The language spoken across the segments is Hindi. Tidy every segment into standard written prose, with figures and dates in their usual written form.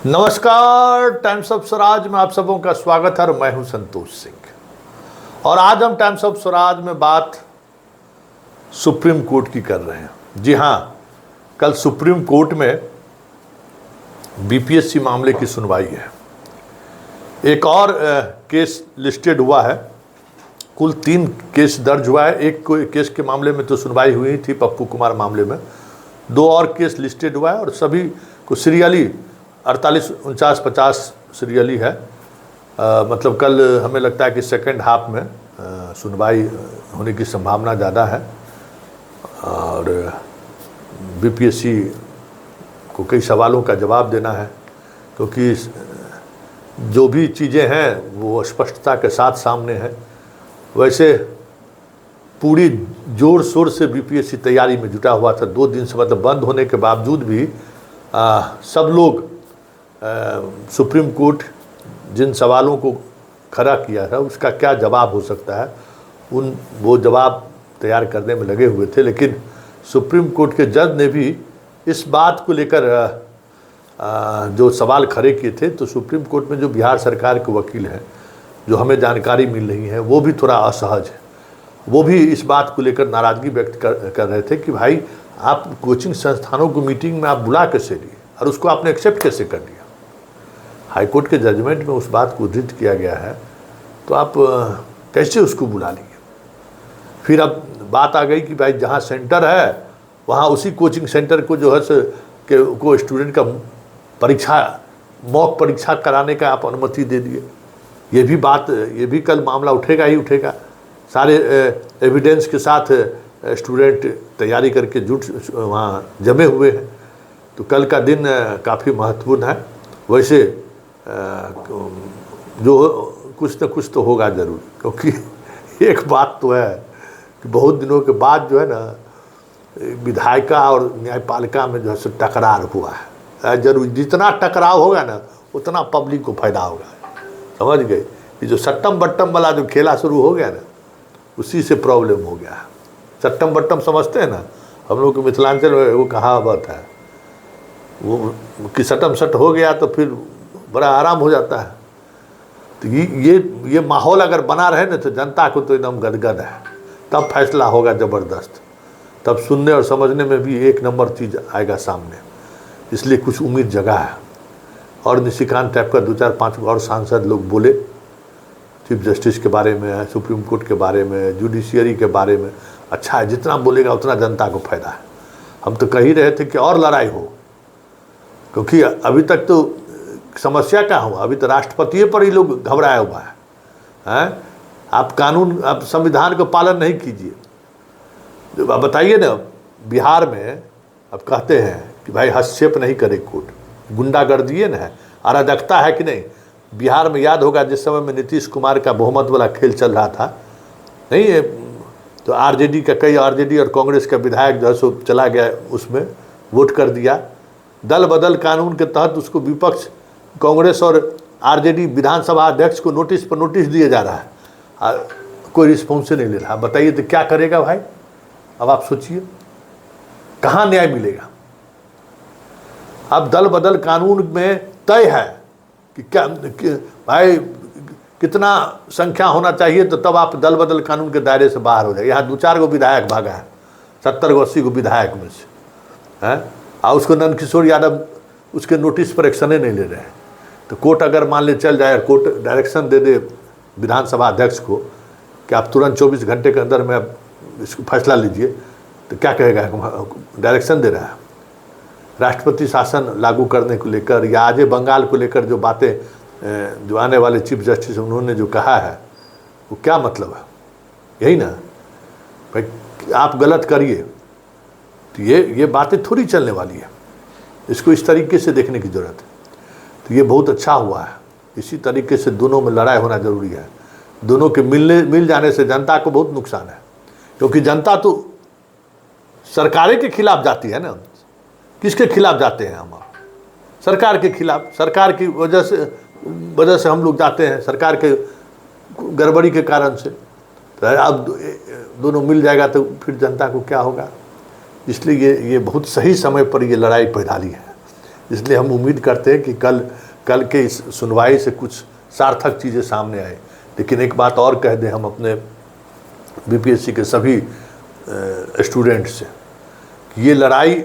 नमस्कार, टाइम्स ऑफ स्वराज में आप सबों का स्वागत है और मैं हूं संतोष सिंह। और आज हम टाइम्स ऑफ स्वराज में बात सुप्रीम कोर्ट की कर रहे हैं। जी हां, कल सुप्रीम कोर्ट में बीपीएससी मामले की सुनवाई है। एक और केस लिस्टेड हुआ है। कुल 3 केस दर्ज हुआ है। एक केस के मामले में तो सुनवाई हुई थी, पप्पू कुमार मामले में। 2 और केस लिस्टेड हुआ है और सभी को सीरियली 48, 49, 50 सीरियली है। मतलब कल हमें लगता है कि सेकंड हाफ में सुनवाई होने की संभावना ज़्यादा है और बीपीएससी को कई सवालों का जवाब देना है, क्योंकि जो भी चीज़ें हैं वो स्पष्टता के साथ सामने है। वैसे पूरी जोर शोर से बीपीएससी तैयारी में जुटा हुआ था। 2 दिन से मतलब बंद होने के बावजूद भी सब लोग सुप्रीम कोर्ट जिन सवालों को खड़ा किया था उसका क्या जवाब हो सकता है, वो जवाब तैयार करने में लगे हुए थे। लेकिन सुप्रीम कोर्ट के जज ने भी इस बात को लेकर जो सवाल खड़े किए थे, तो सुप्रीम कोर्ट में जो बिहार सरकार के वकील हैं, जो हमें जानकारी मिल रही है, वो भी थोड़ा असहज है। वो भी इस बात को लेकर नाराज़गी व्यक्त कर रहे थे कि भाई आप कोचिंग संस्थानों को मीटिंग में आप बुला कैसे लिए और उसको आपने एक्सेप्ट कैसे कर दिया। हाईकोर्ट के जजमेंट में उस बात को उद्धृत किया गया है, तो आप कैसे उसको बुला लिए। फिर अब बात आ गई कि भाई जहाँ सेंटर है वहाँ उसी कोचिंग सेंटर को जो है को स्टूडेंट का मॉक परीक्षा कराने का आप अनुमति दे दिए। ये भी कल मामला उठेगा ही उठेगा। सारे एविडेंस के साथ स्टूडेंट तैयारी करके वहाँ जमे हुए हैं। तो कल का दिन काफ़ी महत्वपूर्ण है। वैसे जो कुछ न कुछ तो होगा ज़रूर, क्योंकि एक बात तो है कि बहुत दिनों के बाद जो है ना, विधायिका और न्यायपालिका में जो है टकरार हुआ है। जरूर जितना टकराव होगा ना उतना पब्लिक को फायदा होगा। समझ गए? कि जो सट्टम बट्टम वाला जो खेला शुरू हो गया ना, उसी से प्रॉब्लम हो गया है। सट्टम बट्टम समझते हैं ना, हम लोग के मिथिलांचल में वो कहावत है, वो कि सट्टम सट हो गया तो फिर बड़ा आराम हो जाता है। तो ये माहौल अगर बना रहे ना तो जनता को तो एकदम गदगद है। तब फैसला होगा ज़बरदस्त, तब सुनने और समझने में भी एक नंबर चीज़ आएगा सामने। इसलिए कुछ उम्मीद जगा है। और निशिकांत टाइप का 2, 4, 5 और सांसद लोग बोले, चीफ जस्टिस के बारे में, सुप्रीम कोर्ट के बारे में, जुडिशियरी के बारे में। अच्छा है, जितना बोलेगा उतना जनता को फायदा है। हम तो कह ही रहे थे कि और लड़ाई हो, क्योंकि अभी तक तो समस्या क्या हुआ, अभी तो राष्ट्रपति पर ही लोग घबराया हुआ है। आप कानून, आप संविधान को पालन नहीं कीजिए। अब बताइए ना, बिहार में अब कहते हैं कि भाई हस्तक्षेप नहीं करे कोर्ट, गुंडागर्दी है ना, अराजकता है कि नहीं। बिहार में याद होगा जिस समय में नीतीश कुमार का बहुमत वाला खेल चल रहा था, नहीं है, तो आरजेडी का कई आरजेडी और कांग्रेस का विधायक जो है सो चला गया, उसमें वोट कर दिया। दल बदल कानून के तहत उसको विपक्ष कांग्रेस और आरजेडी विधानसभा अध्यक्ष को नोटिस पर नोटिस दिए जा रहा है, कोई रिस्पॉन्स नहीं ले रहा। बताइए तो क्या करेगा भाई। अब आप सोचिए कहाँ न्याय मिलेगा। अब दल बदल कानून में तय है कि क्या भाई कितना संख्या होना चाहिए, तो तब आप दल बदल कानून के दायरे से बाहर हो जाए। यहाँ 2-4 गो विधायक भागा है, 70-80 गो विधायक में से है, और उसको नंदकिशोर यादव उसके नोटिस पर एक्शन नहीं ले रहे हैं। तो कोर्ट अगर मान ले चल जाए, कोर्ट डायरेक्शन दे दे विधानसभा अध्यक्ष को कि आप तुरंत 24 घंटे के अंदर में इसको फैसला लीजिए, तो क्या कहेगा, डायरेक्शन दे रहा है। राष्ट्रपति शासन लागू करने को लेकर या आज बंगाल को लेकर जो बातें जो आने वाले चीफ जस्टिस उन्होंने जो कहा है, वो क्या मतलब है, यही ना भाई। आप गलत करिए तो ये बातें थोड़ी चलने वाली है। इसको इस तरीके से देखने की ज़रूरत है। तो ये बहुत अच्छा हुआ है। इसी तरीके से दोनों में लड़ाई होना ज़रूरी है। दोनों के मिल जाने से जनता को बहुत नुकसान है, क्योंकि जनता तो सरकारें के खिलाफ जाती है ना। किसके खिलाफ जाते हैं हम? सरकार के खिलाफ। सरकार की वजह से हम लोग जाते हैं, सरकार के गड़बड़ी के कारण से। तो अब दोनों मिल जाएगा तो फिर जनता को क्या होगा। इसलिए ये बहुत सही समय पर ये लड़ाई पैदा ली है। इसलिए हम उम्मीद करते हैं कि कल के इस सुनवाई से कुछ सार्थक चीज़ें सामने आए। लेकिन एक बात और कह दें हम अपने बीपीएससी के सभी स्टूडेंट से कि ये लड़ाई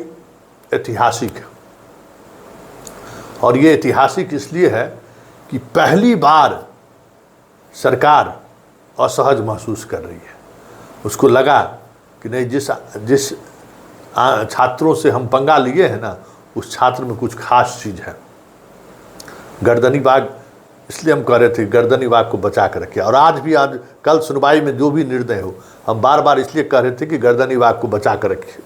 ऐतिहासिक है, और ये ऐतिहासिक इसलिए है कि पहली बार सरकार असहज महसूस कर रही है। उसको लगा कि नहीं, जिस छात्रों से हम पंगा लिए हैं ना, उस छात्र में कुछ खास चीज़ है। गर्दनी बाग, इसलिए हम कह रहे थे गर्दनी बाग को बचा कर रखिए। और आज कल सुनवाई में जो भी निर्णय हो, हम बार बार इसलिए कह रहे थे कि गर्दनी बाग को बचा कर रखिए,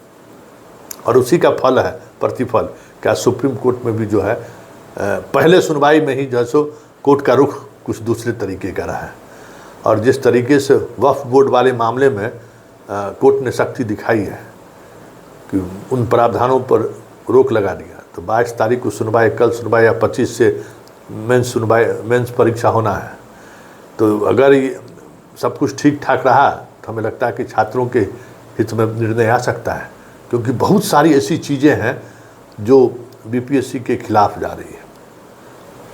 और उसी का फल है, प्रतिफल क्या सुप्रीम कोर्ट में भी जो है पहले सुनवाई में ही जो है सो कोर्ट का रुख कुछ दूसरे तरीके का रहा है। और जिस तरीके से वक्फ बोर्ड वाले मामले में कोर्ट ने सख्ती दिखाई है कि उन प्रावधानों पर रोक लगा दिया, तो 22 तारीख को सुनवाई, कल सुनवाई, या 25 से मेंस परीक्षा होना है। तो अगर ये सब कुछ ठीक ठाक रहा तो हमें लगता है कि छात्रों के हित में निर्णय आ सकता है, क्योंकि बहुत सारी ऐसी चीज़ें हैं जो बीपीएससी के खिलाफ जा रही है।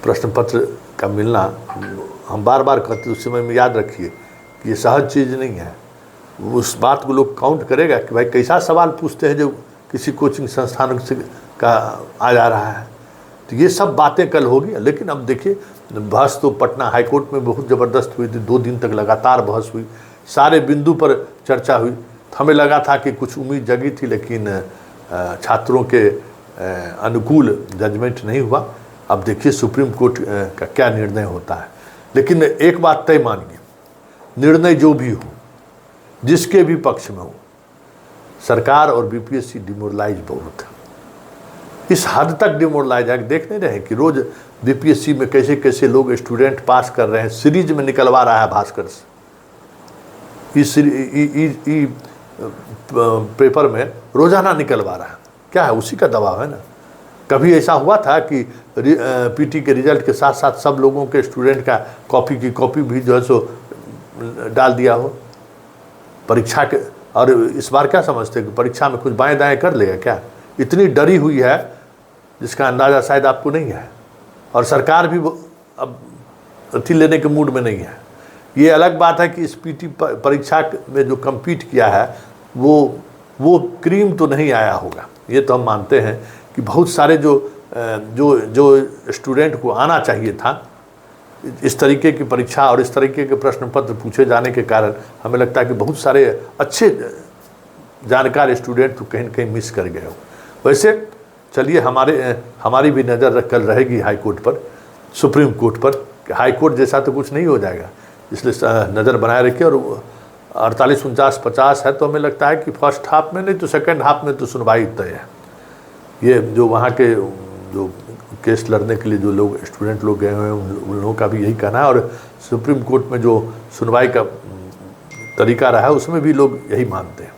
प्रश्न पत्र का मिलना, हम बार बार कहते उस समय में याद रखिए कि ये सहज चीज़ नहीं है। उस बात को लोग काउंट करेगा कि भाई कैसा सवाल पूछते हैं जो किसी कोचिंग संस्थान से का आ जा रहा है। तो ये सब बातें कल होगी। लेकिन अब देखिए, बहस तो पटना हाई कोर्ट में बहुत ज़बरदस्त हुई थी, 2 दिन तक लगातार बहस हुई, सारे बिंदु पर चर्चा हुई। हमें लगा था कि कुछ उम्मीद जगी थी, लेकिन छात्रों के अनुकूल जजमेंट नहीं हुआ। अब देखिए सुप्रीम कोर्ट का क्या निर्णय होता है। लेकिन एक बात तय मानिए, निर्णय जो भी हो, जिसके भी पक्ष में हो, सरकार और बीपीएससी डिमोरलाइज बहुत है। इस हद तक डिमोरलाइज है कि देख नहीं रहे कि रोज बीपीएससी में कैसे कैसे लोग स्टूडेंट पास कर रहे हैं। सीरीज में निकलवा रहा है भास्कर से, ई पेपर में रोजाना निकलवा रहा है। क्या है, उसी का दबाव है ना। कभी ऐसा हुआ था कि पीटी के रिजल्ट के साथ साथ सब लोगों के स्टूडेंट का कॉपी की कॉपी भी जो है सो डाल दिया हो परीक्षा के। और इस बार क्या समझते हैं कि परीक्षा में कुछ बाएं दाएं कर लेगा क्या? इतनी डरी हुई है जिसका अंदाज़ा शायद आपको नहीं है। और सरकार भी अब अथी लेने के मूड में नहीं है। ये अलग बात है कि इस पीटी परीक्षा में जो कम्पीट किया है वो क्रीम तो नहीं आया होगा। ये तो हम मानते हैं कि बहुत सारे जो स्टूडेंट को आना चाहिए था, इस तरीके की परीक्षा और इस तरीके के प्रश्न पत्र पूछे जाने के कारण हमें लगता है कि बहुत सारे अच्छे जानकार स्टूडेंट तो कहीं न कहीं मिस कर गए हो। वैसे चलिए, हमारी भी नज़र कल रहेगी हाई कोर्ट पर, सुप्रीम कोर्ट पर। हाई कोर्ट जैसा तो कुछ नहीं हो जाएगा, इसलिए नज़र बनाए रखिए। और 48, 49, 50 है तो हमें लगता है कि फर्स्ट हाफ में नहीं तो सेकंड हाफ में तो सुनवाई तय है। ये जो वहाँ के जो केस लड़ने के लिए जो लोग स्टूडेंट लोग गए हुए हैं उन लोगों का भी यही कहना है। और सुप्रीम कोर्ट में जो सुनवाई का तरीका रहा है उसमें भी लोग यही मानते हैं।